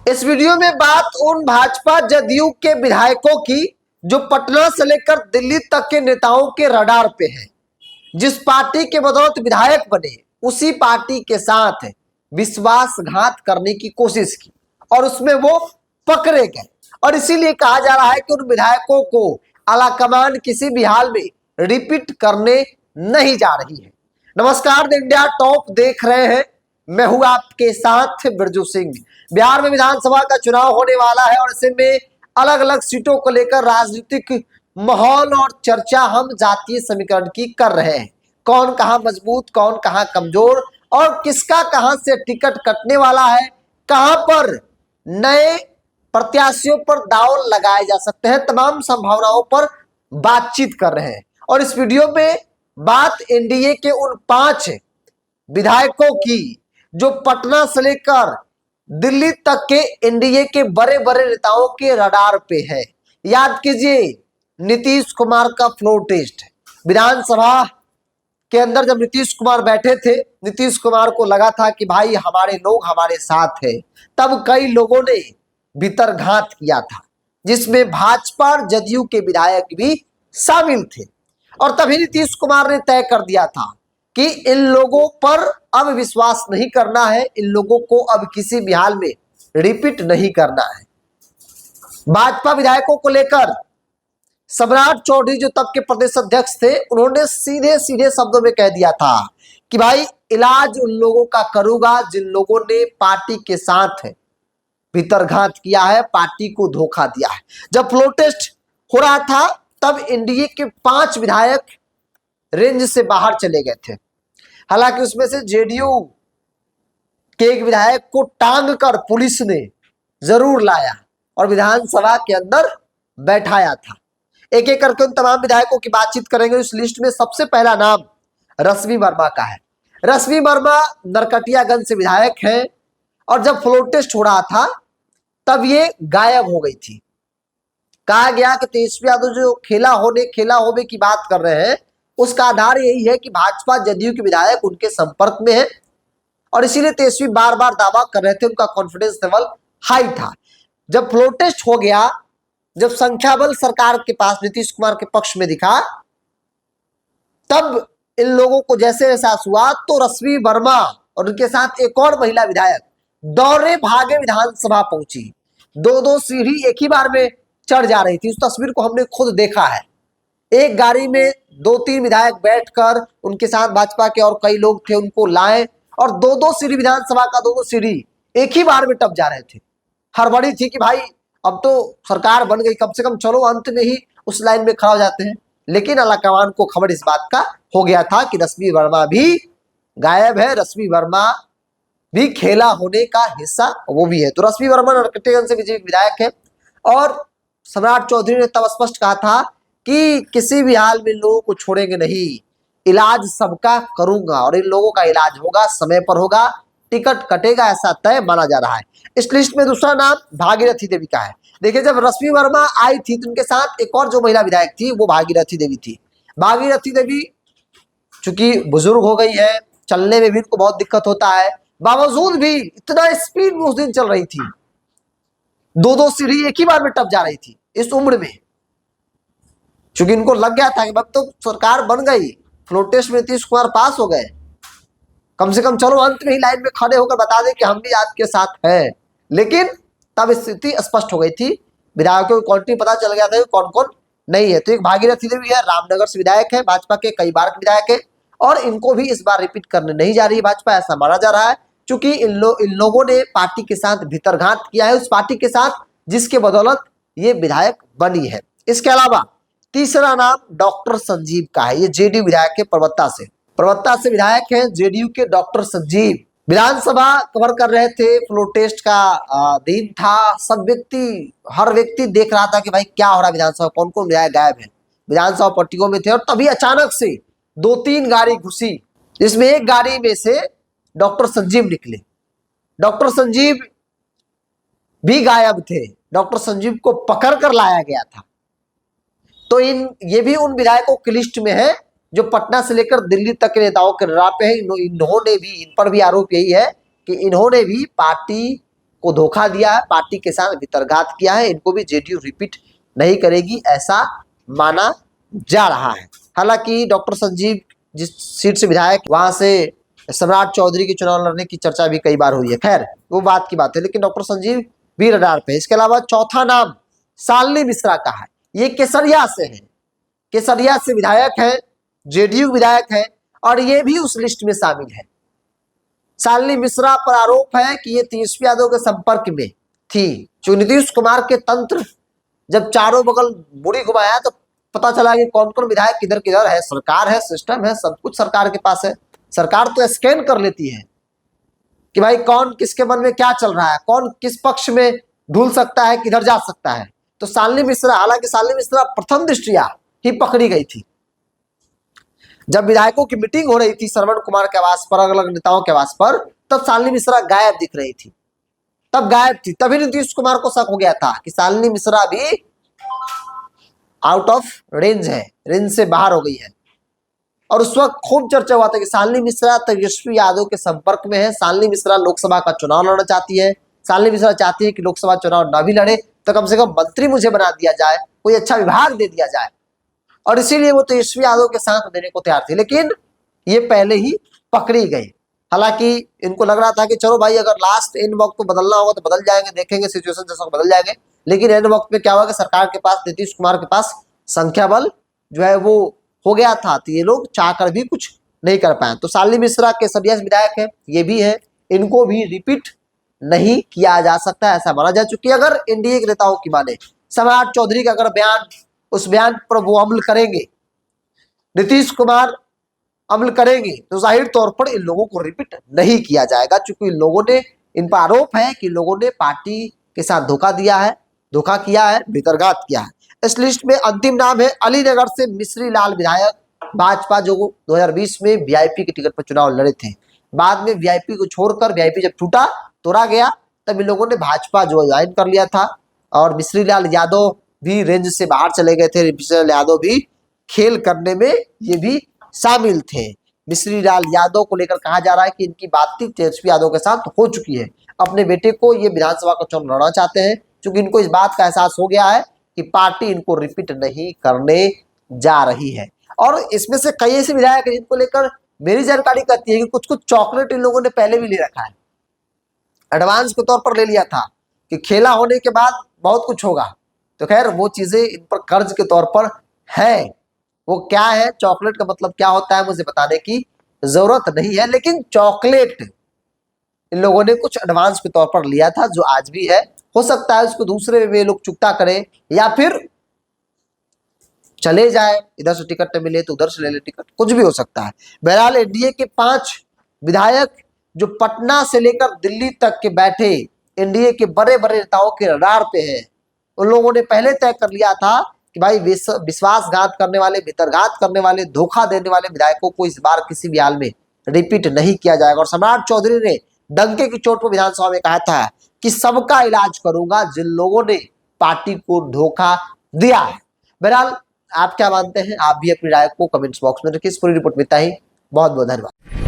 इस वीडियो में बात उन भाजपा जदयू के विधायकों की जो पटना से लेकर दिल्ली तक के नेताओं के रडार पे है। जिस पार्टी के बदौलत विधायक बने उसी पार्टी के साथ विश्वासघात करने की कोशिश की और उसमें वो पकड़े गए और इसीलिए कहा जा रहा है कि उन विधायकों को आलाकमान किसी भी हाल में रिपीट करने नहीं जा रही है। नमस्कार, इंडिया टॉप देख रहे हैं, मैं हूं आपके साथ बिरजू सिंह। बिहार में विधानसभा का चुनाव होने वाला है और ऐसे में अलग अलग सीटों को लेकर राजनीतिक माहौल और चर्चा हम जातीय समीकरण की कर रहे हैं। कौन कहां मजबूत, कौन कहां कमजोर और किसका कहां से टिकट कटने वाला है, कहां पर नए प्रत्याशियों पर दांव लगाए जा सकते हैं, तमाम संभावनाओं पर बातचीत कर रहे हैं। और इस वीडियो में बात एनडीए के उन 5 विधायकों की जो पटना से लेकर दिल्ली तक के एनडीए के बड़े बड़े नेताओं के रडार पे है। याद कीजिए, नीतीश कुमार का फ्लोर टेस्ट विधानसभा के अंदर जब नीतीश कुमार बैठे थे, नीतीश कुमार को लगा था कि भाई हमारे लोग हमारे साथ हैं। तब कई लोगों ने भीतरघात किया था जिसमें भाजपा और जदयू के विधायक भी शामिल थे और तभी नीतीश कुमार ने तय कर दिया था कि इन लोगों पर अब विश्वास नहीं करना है, इन लोगों को अब किसी भी हाल में रिपीट नहीं करना है। भाजपा विधायकों को लेकर सम्राट चौधरी जो तब के प्रदेश अध्यक्ष थे, उन्होंने सीधे सीधे शब्दों में कह दिया था कि भाई इलाज उन लोगों का करूंगा जिन लोगों ने पार्टी के साथ भीतरघात किया है, पार्टी को धोखा दिया है। जब फ्लोर टेस्ट हो रहा था तब एनडीए के 5 विधायक रेंज से बाहर चले गए थे। हालांकि उसमें से जेडीयू के एक विधायक को टांग कर पुलिस ने जरूर लाया और विधानसभा के अंदर बैठाया था। एक एक करके उन तमाम विधायकों की बातचीत करेंगे। इस लिस्ट में सबसे पहला नाम रश्मि वर्मा का है। रश्मि वर्मा नरकटियागंज से विधायक हैं और जब फ्लोर टेस्ट हो रहा था तब ये गायब हो गई थी। कहा गया कि तेजस्वी यादव जो खेला होने की बात कर रहे हैं, उसका आधार यही है कि भाजपा जदयू के विधायक उनके संपर्क में है और इसीलिए तेजस्वी बार बार दावा कर रहे थे, उनका कॉन्फिडेंस लेवल हाई था। जब फ्लोर टेस्ट हो गया, जब संख्या बल सरकार के पास नीतीश कुमार के पक्ष में दिखा, तब इन लोगों को जैसे एहसास हुआ तो रश्मि वर्मा और उनके साथ एक और महिला विधायक दौड़े भागे विधानसभा पहुंची। 2-2 सीढ़ी एक ही बार में चढ़ जा रही थी। उस तस्वीर को हमने खुद देखा है। एक गाड़ी में 2-3 विधायक बैठकर उनके साथ भाजपा के और कई लोग थे, उनको लाए और 2-2 सीढ़ी विधानसभा का 2-2 सीढ़ी एक ही बार में टप जा रहे थे। हड़बड़ी थी कि भाई अब तो सरकार बन गई, कम से कम चलो अंत में ही उस लाइन में खड़ा हो जाते हैं। लेकिन आलाकमान को खबर इस बात का हो गया था कि रश्मि वर्मा भी गायब है, रश्मि वर्मा भी खेला होने का हिस्सा वो भी है। तो रश्मि वर्मा नरकटियागंज से विधायक है और सम्राट चौधरी ने तब स्पष्ट कहा था कि किसी भी हाल में लोगों को छोड़ेंगे नहीं, इलाज सबका करूंगा और इन लोगों का इलाज होगा, समय पर होगा, टिकट कटेगा, ऐसा तय माना जा रहा है। इस लिस्ट में दूसरा नाम भागीरथी देवी का है। देखिए, जब रश्मि वर्मा आई थी तो उनके साथ एक और जो महिला विधायक थी वो भागीरथी देवी थी। भागीरथी देवी चूंकि बुजुर्ग हो गई है, चलने में भी उनको बहुत दिक्कत होता है, बावजूद भी इतना स्पीड में उस दिन चल रही थी, 2-2 सीढ़ी एक ही बार में टप जा रही थी इस उम्र में। चूंकि इनको लग गया था कि अब तो सरकार बन गई, फ्लोर टेस्ट में नीतीश कुमार पास हो गए, कम से कम चलो अंत में ही लाइन में खड़े होकर बता दें कि हम भी आपके साथ हैं। लेकिन तब स्थिति स्पष्ट हो गई थी, विधायकों की क्वालिटी पता चल गया था कि कौन कौन नहीं है। तो एक भागीरथी देवी है, रामनगर से विधायक है, भाजपा के कई बार के विधायक है और इनको भी इस बार रिपीट करने नहीं जा रही भाजपा, ऐसा माना जा रहा है। चूंकि इन लोगों ने पार्टी के साथ भीतरघात किया है, उस पार्टी के साथ जिसके बदौलत ये विधायक बनी है। इसके अलावा तीसरा नाम डॉक्टर संजीव का है। ये जेडीयू विधायक है, प्रवक्ता से विधायक है जेडीयू के डॉक्टर संजीव। विधानसभा कवर कर रहे थे, फ्लोर टेस्ट का दिन था, हर व्यक्ति देख रहा था कि भाई क्या हो रहा है विधानसभा, कौन कौन विधायक गायब है। विधानसभा पट्टियों में थे और तभी अचानक से 2-3 गाड़ी घुसी, जिसमें एक गाड़ी में से डॉक्टर संजीव निकले। डॉक्टर संजीव भी गायब थे, डॉक्टर संजीव को पकड़ कर लाया गया था। तो ये भी उन विधायकों की लिस्ट में है जो पटना से लेकर दिल्ली तक के नेताओं के रडार पे है। इन्होंने भी, इन पर भी आरोप यही है कि इन्होंने भी पार्टी को धोखा दिया है, पार्टी के साथ भितरघात किया है, इनको भी जेडीयू रिपीट नहीं करेगी ऐसा माना जा रहा है। हालांकि डॉक्टर संजीव जिस सीट से विधायक, वहां से सम्राट चौधरी के चुनाव लड़ने की चर्चा भी कई बार हुई है, खैर वो बात की बात है, लेकिन डॉक्टर संजीव भी रडार पे है। इसके अलावा चौथा नाम शालिनी मिश्रा का है, ये केसरिया से है, केसरिया से विधायक है, जेडीयू विधायक है और ये भी उस लिस्ट में शामिल है। शालिनी मिश्रा पर आरोप है कि ये तेजस्वी यादव के संपर्क में थी। जो नीतीश कुमार के तंत्र जब चारों बगल मुड़ी घुमाया तो पता चला कि कौन कौन विधायक किधर किधर है, सरकार है, सिस्टम है, सब कुछ सरकार के पास है। सरकार तो स्कैन कर लेती है कि भाई कौन किसके मन में क्या चल रहा है, कौन किस पक्ष में ढूल सकता है, किधर जा सकता है। तो शालिनी मिश्रा, हालांकि शालिनी मिश्रा प्रथम दृष्टिया ही पकड़ी गई थी। जब विधायकों की मीटिंग हो रही थी श्रवण कुमार के आवास पर, अलग अलग नेताओं के आवास पर, तब शालिनी मिश्रा गायब दिख रही थी, तब गायब थी। तभी नीतीश कुमार को शक हो गया था कि शालिनी मिश्रा भी आउट ऑफ रेंज है, रेंज से बाहर हो गई है। और उस वक्त खूब चर्चा हुआ था कि शालिनी मिश्रा तेजस्वी यादव के संपर्क में है, शालिनी मिश्रा लोकसभा का चुनाव लड़ना चाहती है, शालिनी मिश्रा चाहती है कि लोकसभा चुनाव ना भी लड़े तो कम से कम मंत्री मुझे बना दिया जाए, कोई अच्छा विभाग दे दिया जाए, और इसीलिए वो तेजस्वी यादव के साथ देने को तैयार थी। लेकिन ये पहले ही पकड़ी गई। हालांकि इनको लग रहा था कि चलो भाई अगर लास्ट एंड वक्त को बदलना होगा तो बदल जाएंगे, देखेंगे सिचुएशन जैसा बदल जाएंगे। लेकिन एंड वक्त में क्या हुआ कि सरकार के पास, नीतीश कुमार के पास संख्या बल जो है वो हो गया था, तो ये लोग चाहकर भी कुछ नहीं कर पाए। तो शालिनी मिश्रा केसरिया विधायक है, ये भी है, इनको भी रिपीट नहीं किया जा सकता ऐसा माना जा चुकी है। अगर एनडीए के नेताओं की माने, सम्राट चौधरी का अगर बयान, उस बयान पर वो अमल करेंगे, नीतीश कुमार अमल करेंगे, तो जाहिर तौर पर इन लोगों को रिपीट नहीं किया जाएगा, क्योंकि इन लोगों ने, इन पर आरोप है कि लोगों ने पार्टी के साथ धोखा दिया है, धोखा किया है, भितरघात किया है। इस लिस्ट में अंतिम नाम है अलीनगर से मिश्री लाल विधायक, भाजपा, जो 2020 में वीआईपी के टिकट पर चुनाव लड़े थे। बाद में वीआईपी को छोड़कर, वीआईपी जब टूटा, तोड़ा गया, तब इन लोगों ने भाजपा जो ज्वाइन कर लिया था। और मिश्री लाल यादव भी रेंज से बाहर चले गए थे, मिश्री लाल यादव भी खेल करने में ये भी शामिल थे। मिश्री लाल यादव को लेकर कहा जा रहा है कि इनकी बातचीत तेजस्वी यादव के साथ हो चुकी है। अपने बेटे को ये विधानसभा का चुनाव लड़ना चाहते हैं, क्योंकि इनको इस बात का एहसास हो गया है कि पार्टी इनको रिपीट नहीं करने जा रही है। और इसमें से कई ऐसे विधायक हैं जिनको लेकर मेरी जानकारी कहती है कि कुछ कुछ चॉकलेट इन लोगों ने पहले भी ले रखा है, एडवांस के तौर पर ले लिया था कि खेला होने के बाद बहुत कुछ होगा। तो खैर वो चीजें इन पर कर्ज के तौर पर है। वो क्या है, चॉकलेट का मतलब क्या होता है मुझे बताने की जरूरत नहीं है, लेकिन चॉकलेट इन लोगों ने कुछ एडवांस के तौर पर लिया था, जो आज भी है। हो सकता है उसको दूसरे वे लोग चुकता करें, या फिर चले जाए, इधर से टिकट न मिले तो उधर से ले ले टिकट, कुछ भी हो सकता है। बहरहाल एनडीए के 5 विधायक जो पटना से लेकर दिल्ली तक के बैठे एनडीए के बड़े बड़े नेताओं के रडार पे हैं, उन लोगों ने पहले तय कर लिया था कि भाई विश्वासघात करने वाले, भितरघात करने वाले, धोखा देने वाले विधायकों को इस बार किसी भी हाल में रिपीट नहीं किया जाएगा। और सम्राट चौधरी ने डंके की चोट पर विधानसभा में कहा था कि सबका इलाज करूंगा जिन लोगों ने पार्टी को धोखा दिया है। बहरहाल आप क्या मानते हैं, आप भी अपनी राय को कमेंट्स बॉक्स में रखिए। इस पूरी रिपोर्ट में इतना ही, बहुत बहुत धन्यवाद।